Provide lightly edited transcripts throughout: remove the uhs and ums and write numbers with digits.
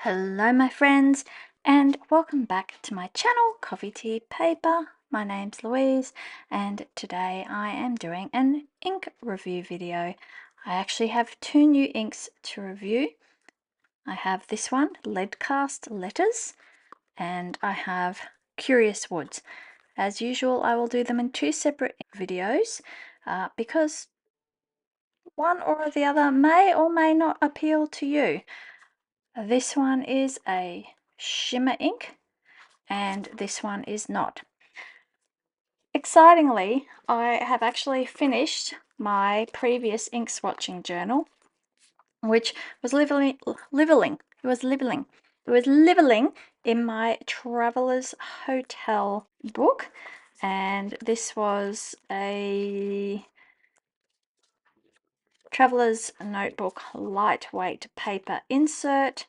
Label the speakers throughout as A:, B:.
A: Hello my friends and welcome back to my channel Coffee Tea Paper. My name's Louise and today I am doing an ink review video. I actually have two new inks to review. I have this one, Leadcast Letters, and I have Curious Woods. As usual, I will do them in two separate videos because one or the other may or may not appeal to you. This one is a shimmer ink and this one is not. Excitingly, I have actually finished my previous ink swatching journal, which was liveling in my Traveller's Hotel book, and this was a Traveller's Notebook lightweight paper insert,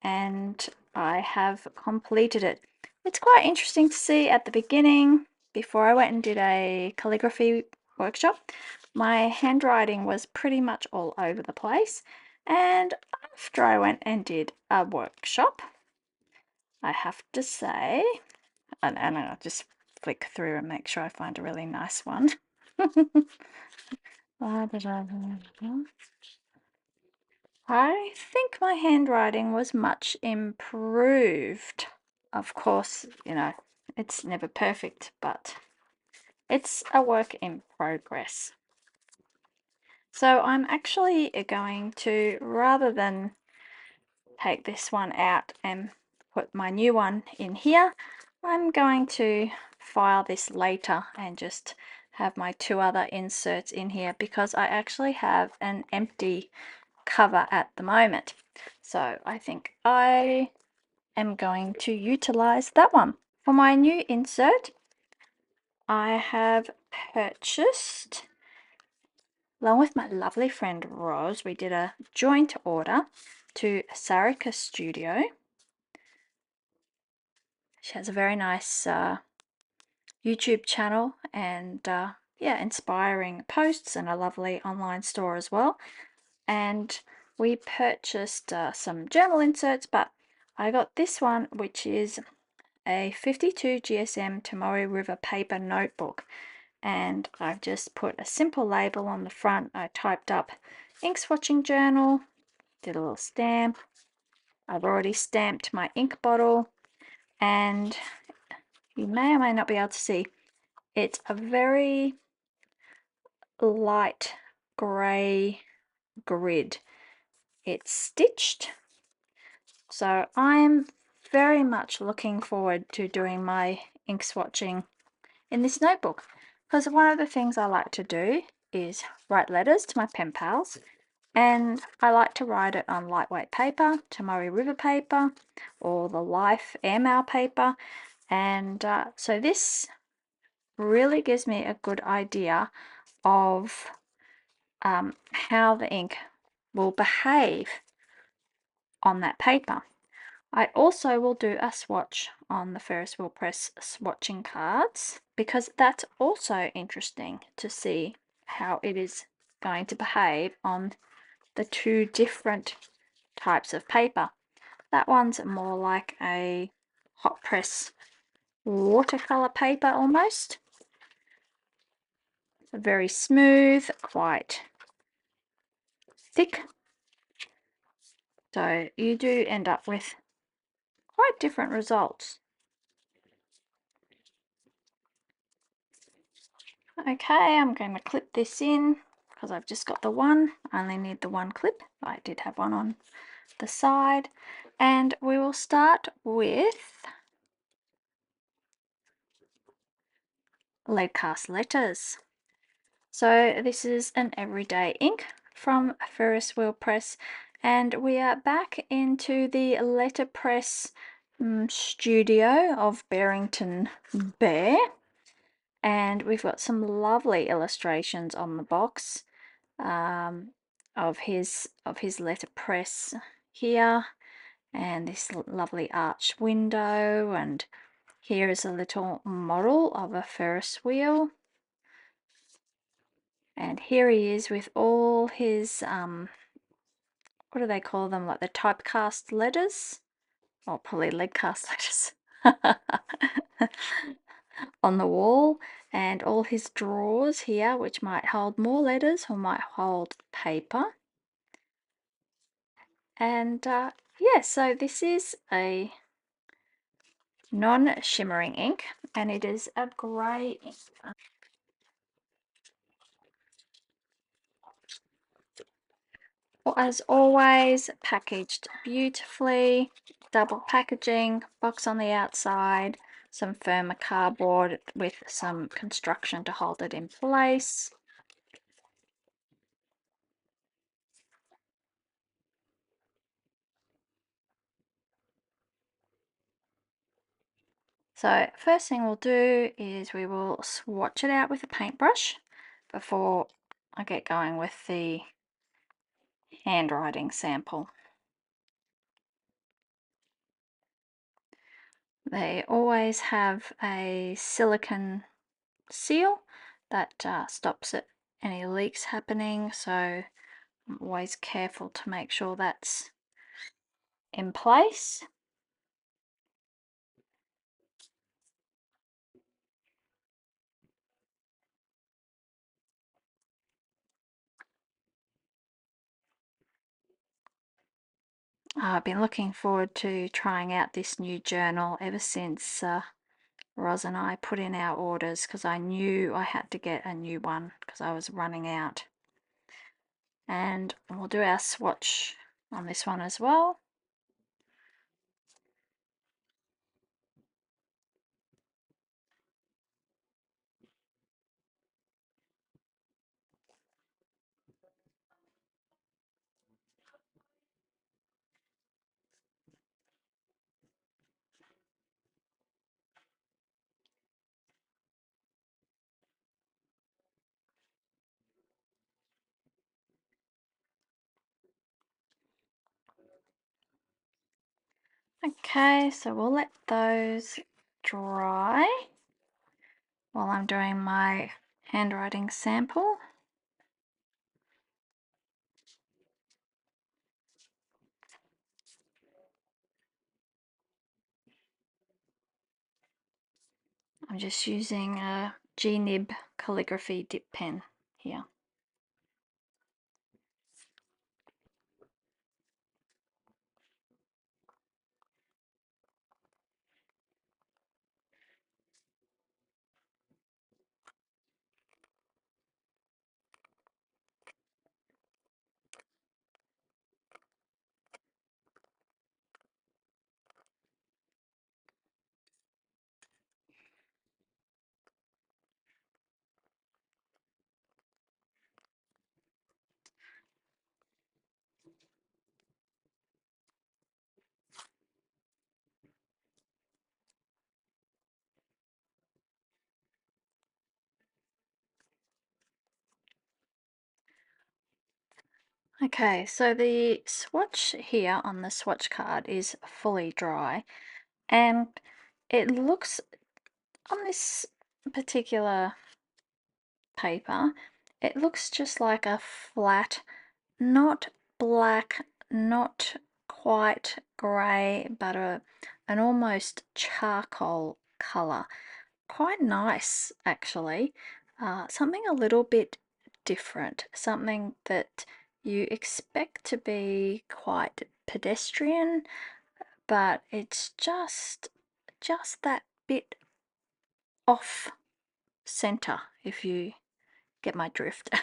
A: and I have completed it. It's quite interesting to see at the beginning, before I went and did a calligraphy workshop, my handwriting was pretty much all over the place, and after I went and did a workshop, I have to say, and I'll just flick through and make sure I find a really nice one. I think my handwriting was much improved. Of course, it's never perfect, but it's a work in progress. So I'm actually going to, rather than take this one out and put my new one in here, I'm going to file this later and just have my two other inserts in here because I actually have an empty cover at the moment. So I think I am going to utilize that one. For my new insert, I have purchased, along with my lovely friend Roz, we did a joint order to Sarika Studio. She has a very nice YouTube channel and yeah, inspiring posts and a lovely online store as well. And we purchased some journal inserts, but I got this one, which is a 52 GSM Tomoe River paper notebook, and I've just put a simple label on the front. I typed up ink swatching journal, did a little stamp. I've already stamped my ink bottle, and you may or may not be able to see, it's a very light grey grid. It's stitched, so I'm very much looking forward to doing my ink swatching in this notebook, because one of the things I like to do is write letters to my pen pals, and I like to write it on lightweight paper, Tomoe River paper, or the Life airmail paper, and so this really gives me a good idea of how the ink will behave on that paper. I also will do a swatch on the Ferris Wheel Press swatching cards, because that's also interesting to see how it is going to behave on the two different types of paper. That one's more like a hot press watercolor paper almost. Very smooth, quite thick. So you do end up with quite different results. Okay, I'm going to clip this in because I've just got the one. I only need the one clip. I did have one on the side. And we will start with Leadcast Letters. So this is an everyday ink from Ferris Wheel Press, and we are back into the letterpress studio of Barrington Bear, and we've got some lovely illustrations on the box of his letterpress here, and this lovely arch window, and here is a little model of a Ferris wheel. And here he is with all his what do they call them, like the typecast letters, or probably leadcast letters, on the wall, and all his drawers here, which might hold more letters or might hold paper. And yeah, so this is a non-shimmering ink, and it is a grey ink. As always, packaged beautifully, double packaging, box on the outside, some firmer cardboard with some construction to hold it in place. So first thing we'll do is we will swatch it out with a paintbrush before I get going with the handwriting sample. They always have a silicone seal that stops any leaks happening, so I'm always careful to make sure that's in place. I've been looking forward to trying out this new journal ever since Roz and I put in our orders, because I knew I had to get a new one because I was running out. And we'll do our swatch on this one as well. Okay, so we'll let those dry while I'm doing my handwriting sample. I'm just using a G-nib calligraphy dip pen here. Okay, so the swatch here on the swatch card is fully dry, and it looks, on this particular paper, it looks just like a flat, not black, not quite grey, but an almost charcoal colour. Quite nice, actually. Something a little bit different, something that you expect to be quite pedestrian, but it's just that bit off center, if you get my drift.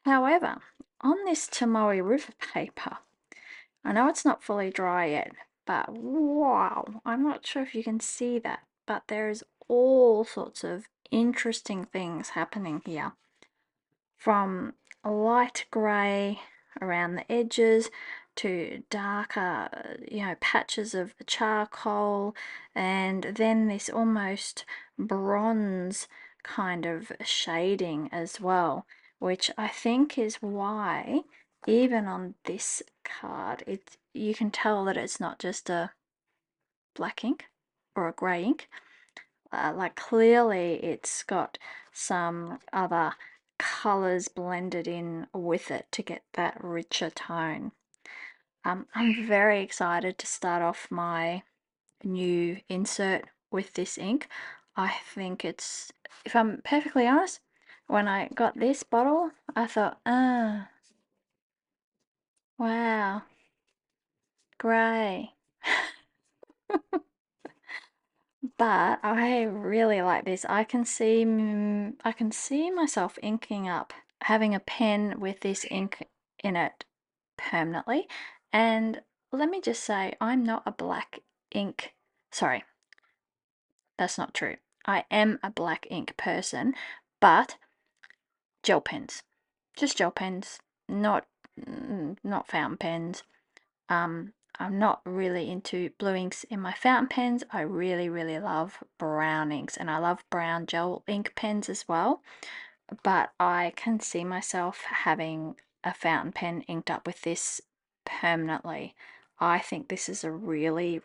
A: However, on this Tomoe River paper, I know it's not fully dry yet, but wow, I'm not sure if you can see that, but there's all sorts of interesting things happening here. From a light grey around the edges to darker, patches of charcoal, and then this almost bronze kind of shading as well, which I think is why even on this card you can tell that it's not just a black ink or a grey ink. Like clearly it's got some other colors blended in with it to get that richer tone. I'm very excited to start off my new insert with this ink. I think it's, if I'm perfectly honest, when I got this bottle, I thought, wow, grey. But I really like this. I can see myself inking up, having a pen with this ink in it permanently. And let me just say, I'm not a black ink. Sorry, that's not true. I am a black ink person, but gel pens, just gel pens, not fountain pens. I'm not really into blue inks in my fountain pens. I really love brown inks, and I love brown gel ink pens as well. But I can see myself having a fountain pen inked up with this permanently. I think this is a really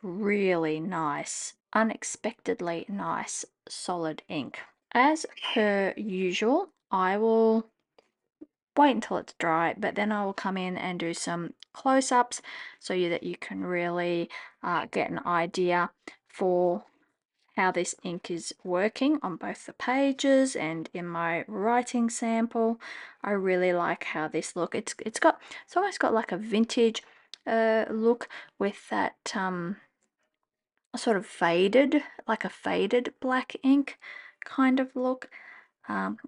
A: nice, unexpectedly nice, solid ink. As per usual, I will wait until it's dry, but then I will come in and do some close-ups so that you can really get an idea for how this ink is working on both the pages and in my writing sample. I really like how this look. It's almost got like a vintage look with that sort of faded, like a faded black ink kind of look. Um,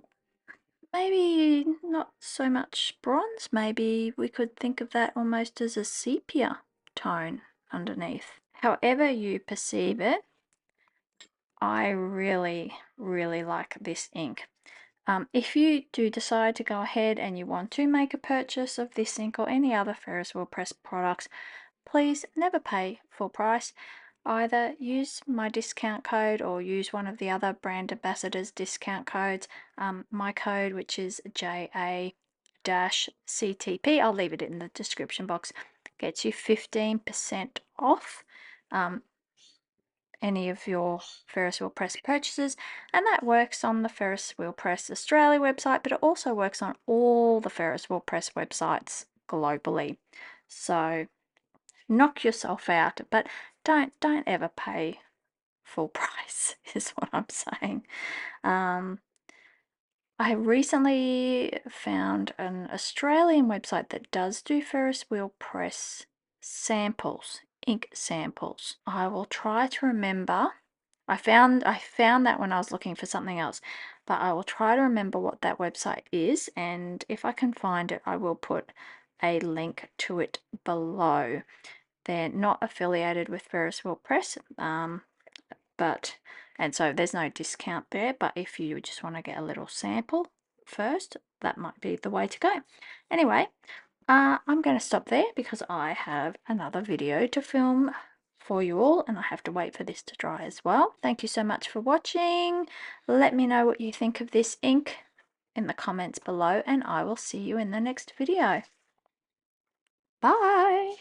A: Maybe not so much bronze. Maybe we could think of that almost as a sepia tone underneath. However you perceive it, I really like this ink. If you do decide to go ahead and you want to make a purchase of this ink or any other Ferris Wheel Press products, please never pay full price. Either use my discount code or use one of the other brand ambassadors' discount codes. My code, which is JA-CTP, I'll leave it in the description box, gets you 15% off any of your Ferris Wheel Press purchases, and that works on the Ferris Wheel Press Australia website, but it also works on all the Ferris Wheel Press websites globally. So knock yourself out, but don't ever pay full price is what I'm saying. I recently found an Australian website that does do Ferris Wheel Press samples, ink samples. I will try to remember. I found that when I was looking for something else, but I will try to remember what that website is, and if I can find it, I will put a link to it below. They're not affiliated with Ferris Wheel Press, and so there's no discount there, but if you just want to get a little sample first, that might be the way to go. Anyway, I'm going to stop there because I have another video to film for you all, and I have to wait for this to dry as well. Thank you so much for watching. Let me know what you think of this ink in the comments below, and I will see you in the next video. Bye!